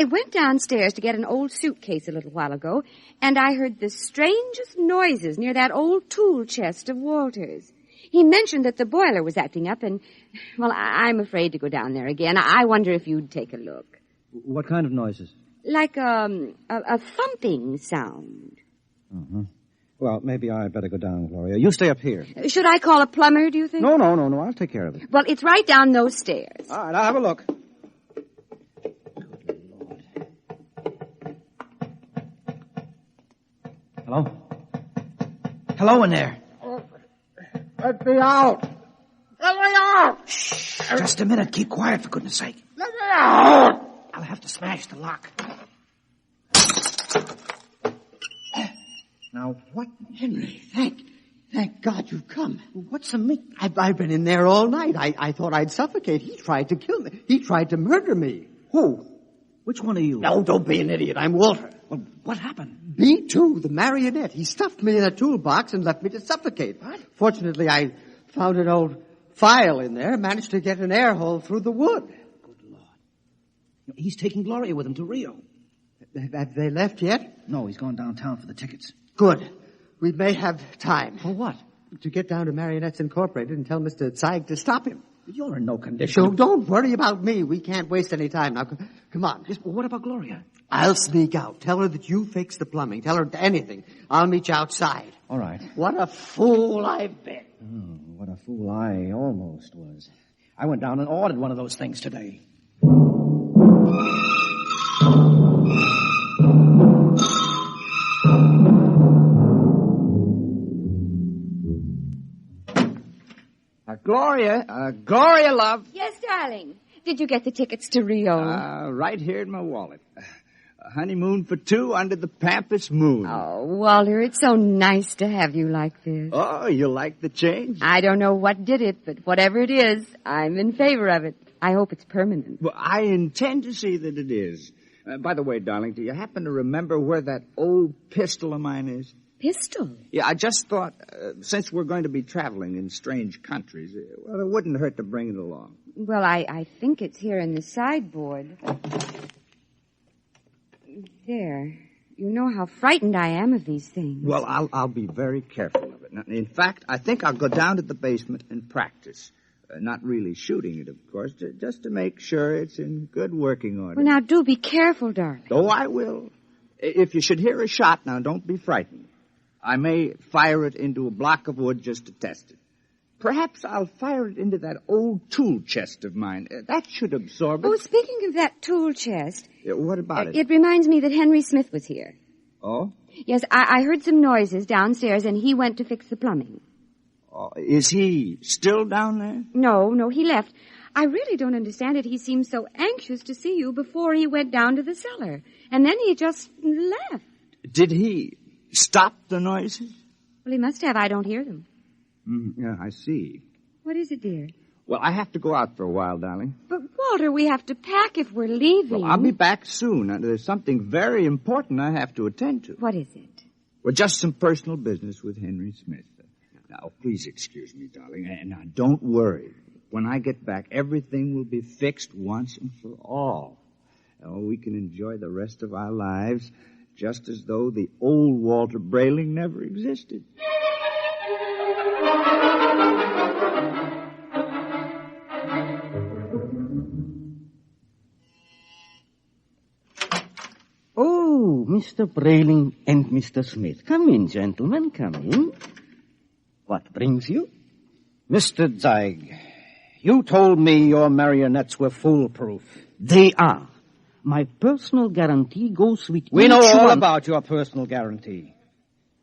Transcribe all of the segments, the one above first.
I went downstairs to get an old suitcase a little while ago, and I heard the strangest noises near that old tool chest of Walter's. He mentioned that the boiler was acting up, and, well, I'm afraid to go down there again. I wonder if you'd take a look. What kind of noises? Like a thumping sound. Uh-huh. Well, maybe I'd better go down, Gloria. You stay up here. Should I call a plumber, do you think? No. I'll take care of it. Well, it's right down those stairs. All right, I'll have a look. Hello? Hello in there. Let me out! Let me out! Shh, just a minute. Keep quiet, for goodness sake. Let me out! I'll have to smash the lock. Now, what? Henry, thank God you've come. What's the meat? I've been in there all night. I thought I'd suffocate. He tried to kill me. He tried to murder me. Who? Which one are you? No, don't be an idiot. I'm Walter. Well, what happened? B2, the marionette. He stuffed me in a toolbox and left me to suffocate. What? Fortunately, I found an old file in there, managed to get an air hole through the wood. Good Lord. He's taking Gloria with him to Rio. Have they left yet? No, he's gone downtown for the tickets. Good. We may have time. For what? To get down to Marionettes Incorporated and tell Mr. Zeig to stop him. You're in no condition. So don't worry about me. We can't waste any time. Now, come on. Yes, but what about Gloria? I'll sneak out. Tell her that you fixed the plumbing. Tell her anything. I'll meet you outside. All right. What a fool I've been. Oh, what a fool I almost was. I went down and ordered one of those things today. Gloria, love. Yes, darling. Did you get the tickets to Rio? Right here in my wallet. A honeymoon for two under the Pampas moon. Oh, Walter, it's so nice to have you like this. Oh, you like the change? I don't know what did it, but whatever it is, I'm in favor of it. I hope it's permanent. Well, I intend to see that it is. By the way, darling, do you happen to remember where that old pistol of mine is? Pistol? Yeah, I just thought, since we're going to be traveling in strange countries, well, it wouldn't hurt to bring it along. Well, I think it's here in the sideboard. There. You know how frightened I am of these things. Well, I'll be very careful of it. Now, in fact, I think I'll go down to the basement and practice. Not really shooting it, of course, just to make sure it's in good working order. Well, now, do be careful, darling. Oh, I will. If you should hear a shot, now, don't be frightened. I may fire it into a block of wood just to test it. Perhaps I'll fire it into that old tool chest of mine. That should absorb it. Oh, speaking of that tool chest... What about it? It reminds me that Henry Smith was here. Oh? Yes, I heard some noises downstairs, and he went to fix the plumbing. Oh, is he still down there? No, he left. I really don't understand it. He seemed so anxious to see you before he went down to the cellar. And then he just left. Did he stop the noises? Well, he must have. I don't hear them. Yeah, I see. What is it, dear? Well, I have to go out for a while, darling. But, Walter, we have to pack if we're leaving. Well, I'll be back soon. There's something very important I have to attend to. What is it? Well, just some personal business with Henry Smith. Now, please excuse me, darling. And now, don't worry. When I get back, everything will be fixed once and for all. We can enjoy the rest of our lives just as though the old Walter Brayling never existed. Oh, Mr. Brayling and Mr. Smith. Come in, gentlemen, come in. What brings you? Mr. Zeig, you told me your marionettes were foolproof. They are. My personal guarantee goes with We know each all one. about your personal guarantee.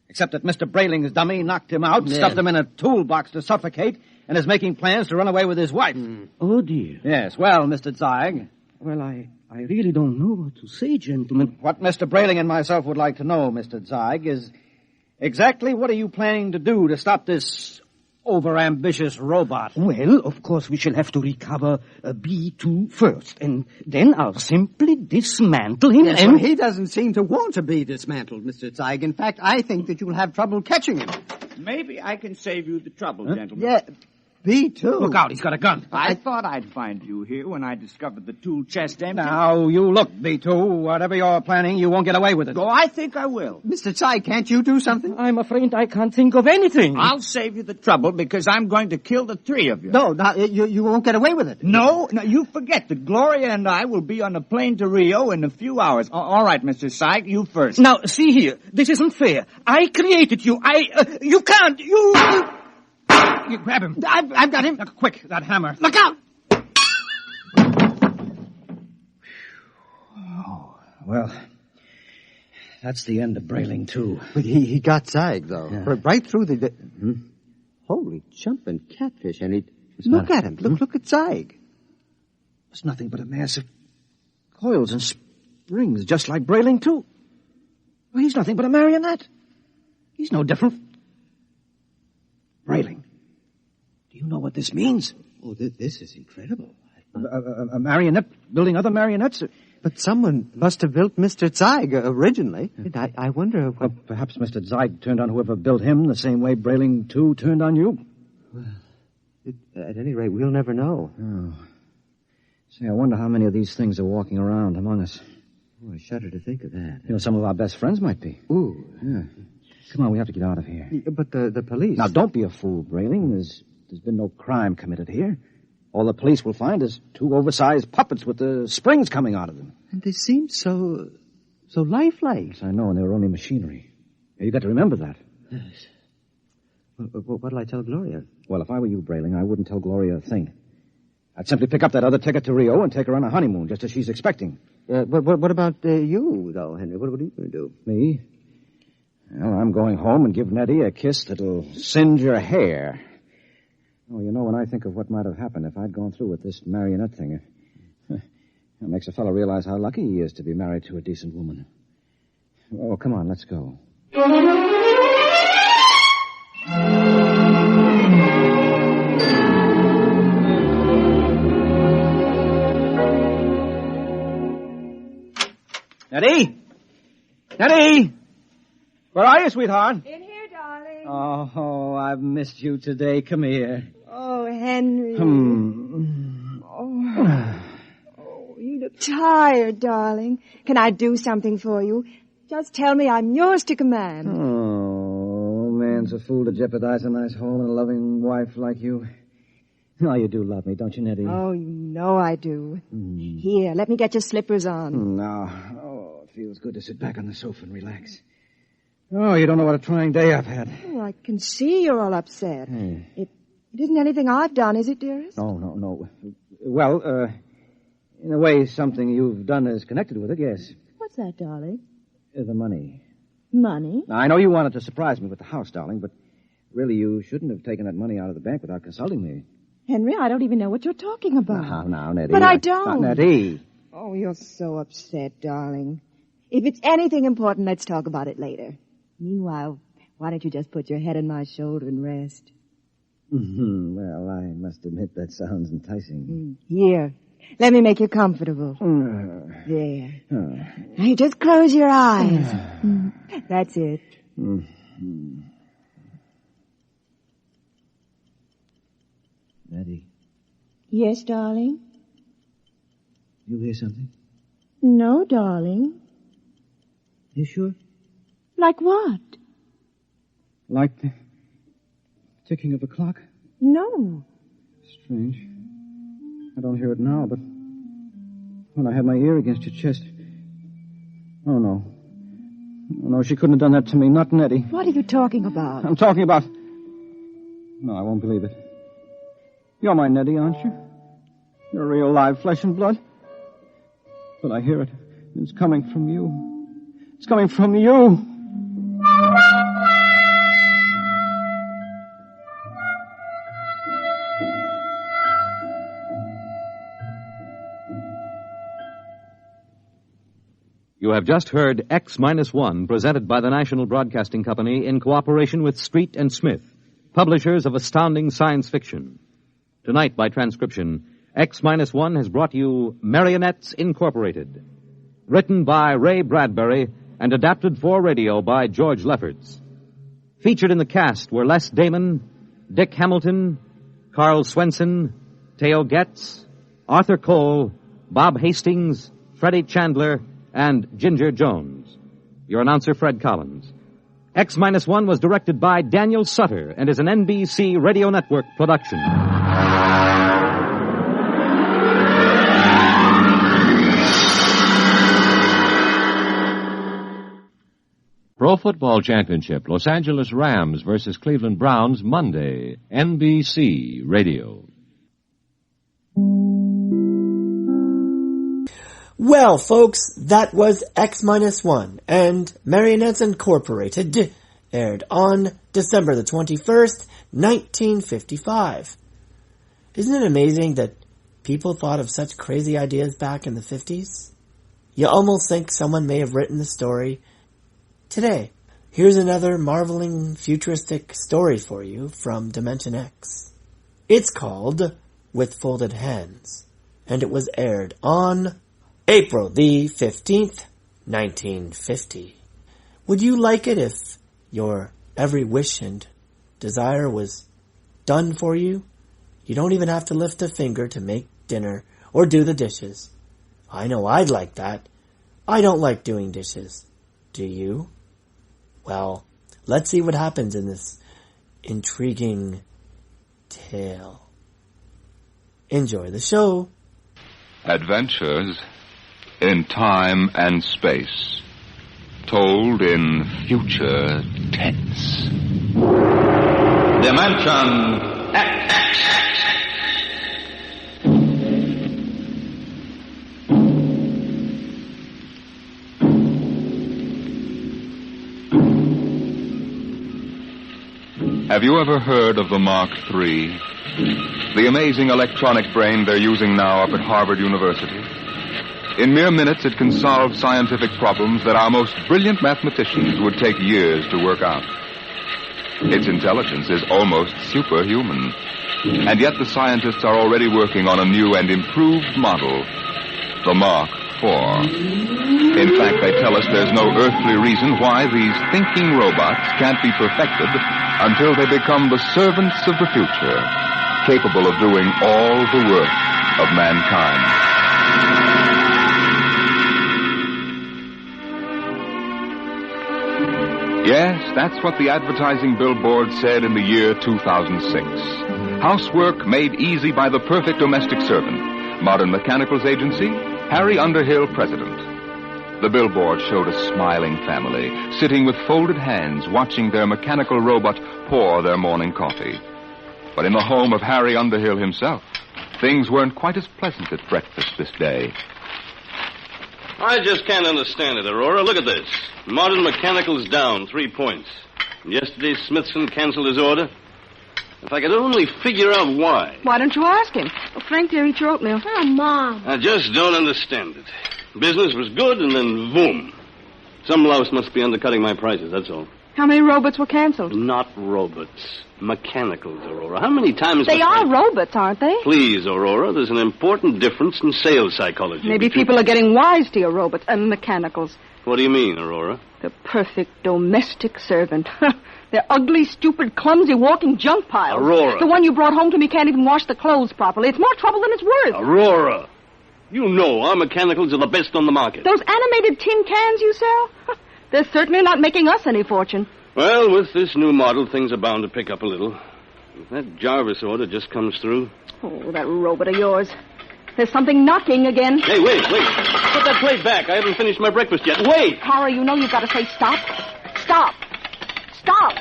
Except that Mr. Brayling's dummy knocked him out, stuffed him in a toolbox to suffocate, and is making plans to run away with his wife. Oh, dear. Yes, well, Mr. Zeig. Well, I really don't know what to say, gentlemen. What Mr. Brayling and myself would like to know, Mr. Zeig, is exactly what are you planning to do to stop this overambitious robot? Well, of course, we shall have to recover B2 first, and then I'll simply dismantle him Yes, and... well, he doesn't seem to want to be dismantled, Mr. Zeig. In fact, I think that you'll have trouble catching him. Maybe I can save you the trouble, gentlemen. Yeah. B2. Look out, he's got a gun. I thought I'd find you here when I discovered the tool chest empty. Now, you look, B2. Whatever you're planning, you won't get away with it. Oh, I think I will. Mr. Tsai, can't you do something? I'm afraid I can't think of anything. I'll save you the trouble because I'm going to kill the three of you. No, you won't get away with it. No, you forget that Gloria and I will be on a plane to Rio in a few hours. All right, Mr. Syke, you first. Now, see here. This isn't fair. I created you. You can't. You grab him. I've got him. Now, quick, that hammer. Look out! Oh, well, that's the end of Brayling, too. But he got Zeig, though. Yeah. Right through the... Holy jumping catfish, and look at him. Look at Zeig. It's nothing but a mass of coils and springs, just like Brayling, too. Well, he's nothing but a marionette. He's no different. Brayling, do you know what this means? Oh, this is incredible. A marionette building other marionettes? But someone must have built Mr. Zeig originally. I wonder what... Well, perhaps Mr. Zeig turned on whoever built him the same way Brayling, too, turned on you. Well, at any rate, we'll never know. Oh. Say, I wonder how many of these things are walking around among us. Oh, I shudder to think of that. You know, some of our best friends might be. Ooh. Yeah. Come on, we have to get out of here. But the police... Now, don't be a fool, Brayling. There's been no crime committed here. All the police will find is two oversized puppets with the springs coming out of them. And they seem so lifelike. Yes, I know, and they were only machinery. You got to remember that. Yes. Well, what'll I tell Gloria? Well, if I were you, Brayling, I wouldn't tell Gloria a thing. I'd simply pick up that other ticket to Rio and take her on a honeymoon, just as she's expecting. But what about you, though, Henry? What are you going to do? Me? Well, I'm going home and give Nettie a kiss that'll singe her hair. Oh, you know, when I think of what might have happened if I'd gone through with this marionette thing, it makes a fellow realize how lucky he is to be married to a decent woman. Oh, come on, let's go. Nettie? Nettie? Where are you, sweetheart? In here, darling. Oh, I've missed you today. Come here. Oh, Henry. Oh. Oh, you look tired, darling. Can I do something for you? Just tell me I'm yours to command. Oh, man's a fool to jeopardize a nice home and a loving wife like you. Oh, you do love me, don't you, Nettie? Oh, you know I do. Here, let me get your slippers on. No. Oh, it feels good to sit back on the sofa and relax. Oh, you don't know what a trying day I've had. Oh, I can see you're all upset. Hey. It isn't anything I've done, is it, dearest? No. Well, in a way, something you've done is connected with it, yes. What's that, darling? The money. Money? Now, I know you wanted to surprise me with the house, darling, but really you shouldn't have taken that money out of the bank without consulting me. Henry, I don't even know what you're talking about. Now, Nettie. But I don't. Nettie. Oh, you're so upset, darling. If it's anything important, let's talk about it later. Meanwhile, why don't you just put your head on my shoulder and rest? Well, I must admit that sounds enticing. Here, let me make you comfortable. There. Now you just close your eyes. That's it. Nettie, Yes, darling? you hear something? No, darling. You sure? Like what? Like the ticking of a clock? No. Strange. I don't hear it now, but when I had my ear against your chest... Oh, no. Oh, no, she couldn't have done that to me. Not Nettie. What are you talking about? I'm talking about... No, I won't believe it. You're my Nettie, aren't you? You're real live flesh and blood. But I hear it. It's coming from you. It's coming from you. You have just heard X-1, presented by the National Broadcasting Company in cooperation with Street and Smith, publishers of astounding science fiction. Tonight, by transcription, X-1 has brought you Marionettes Incorporated, written by Ray Bradbury and adapted for radio by George Lefferts. Featured in the cast were Les Damon, Dick Hamilton, Carl Swenson, Theo Getz, Arthur Cole, Bob Hastings, Freddie Chandler, and Ginger Jones. Your announcer, Fred Collins. X-1 was directed by Daniel Sutter and is an NBC Radio Network production. Pro Football Championship, Los Angeles Rams versus Cleveland Browns, Monday, NBC Radio. Well, folks, that was X-1 and Marionettes Incorporated, aired on December the 21st, 1955. Isn't it amazing that people thought of such crazy ideas back in the 50s? You almost think someone may have written the story today. Here's another marveling futuristic story for you from Dimension X. It's called With Folded Hands, and it was aired on April the 15th, 1950. Would you like it if your every wish and desire was done for you? You don't even have to lift a finger to make dinner or do the dishes. I know I'd like that. I don't like doing dishes. Do you? Well, let's see what happens in this intriguing tale. Enjoy the show. Adventures in time and space, told in future tense. Dimension X. Have you ever heard of the Mark III? The amazing electronic brain they're using now up at Harvard University? In mere minutes, it can solve scientific problems that our most brilliant mathematicians would take years to work out. Its intelligence is almost superhuman. And yet the scientists are already working on a new and improved model, the Mark IV. In fact, they tell us there's no earthly reason why these thinking robots can't be perfected until they become the servants of the future, capable of doing all the work of mankind. Yes, that's what the advertising billboard said in the year 2006. Housework made easy by the perfect domestic servant. Modern Mechanicals Agency, Harry Underhill, President. The billboard showed a smiling family, sitting with folded hands, watching their mechanical robot pour their morning coffee. But in the home of Harry Underhill himself, things weren't quite as pleasant at breakfast this day. I just can't understand it, Aurora. Look at this. Modern Mechanical's down 3 points. Yesterday, Smithson canceled his order. If I could only figure out why. Why don't you ask him? Well, Frank, there, eat your oatmeal. Oh, Mom. I just don't understand it. Business was good, and then boom. Some louse must be undercutting my prices, that's all. How many robots were canceled? Not robots. Mechanicals, Aurora. How many times... They are robots, aren't they? Please, Aurora, there's an important difference in sales psychology. Maybe people are getting wise to your robots and mechanicals. What do you mean, Aurora? The perfect domestic servant. They're ugly, stupid, clumsy, walking junk piles. Aurora. The one you brought home to me can't even wash the clothes properly. It's more trouble than it's worth. Aurora. You know our mechanicals are the best on the market. Those animated tin cans you sell? They're certainly not making us any fortune. Well, with this new model, things are bound to pick up a little. If that Jarvis order just comes through... Oh, that robot of yours. There's something knocking again. Hey, wait. Put that plate back. I haven't finished my breakfast yet. Wait! Harry, you know you've got to say stop. Stop. Stop.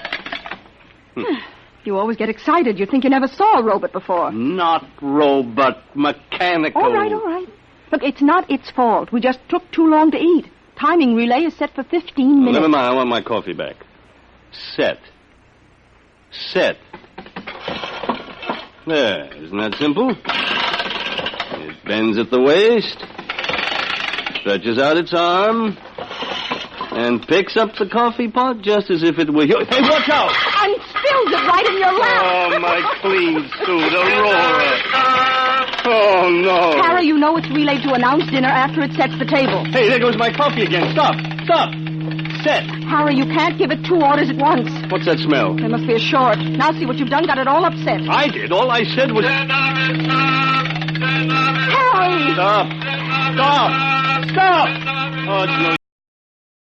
You always get excited. You think you never saw a robot before. Not robot, mechanical. All right. Look, it's not its fault. We just took too long to eat. Timing relay is set for 15 minutes. Never mind. I want my coffee back. Set. There. Isn't that simple? It bends at the waist, stretches out its arm, and picks up the coffee pot just as if it were yours. Hey, watch out! And spills it right in your lap. Oh, my clean suit, Aurora. Oh, no. Harry, you know it's relayed to announce dinner after it sets the table. Hey, there goes my coffee again. Stop. upset. Harry, you can't give it 2 orders at once. What's that smell? There must be a short. Now see what you've done. Got it all upset. I did. All I said was... Harry! Stop. Stop. Stop. Oh, it's no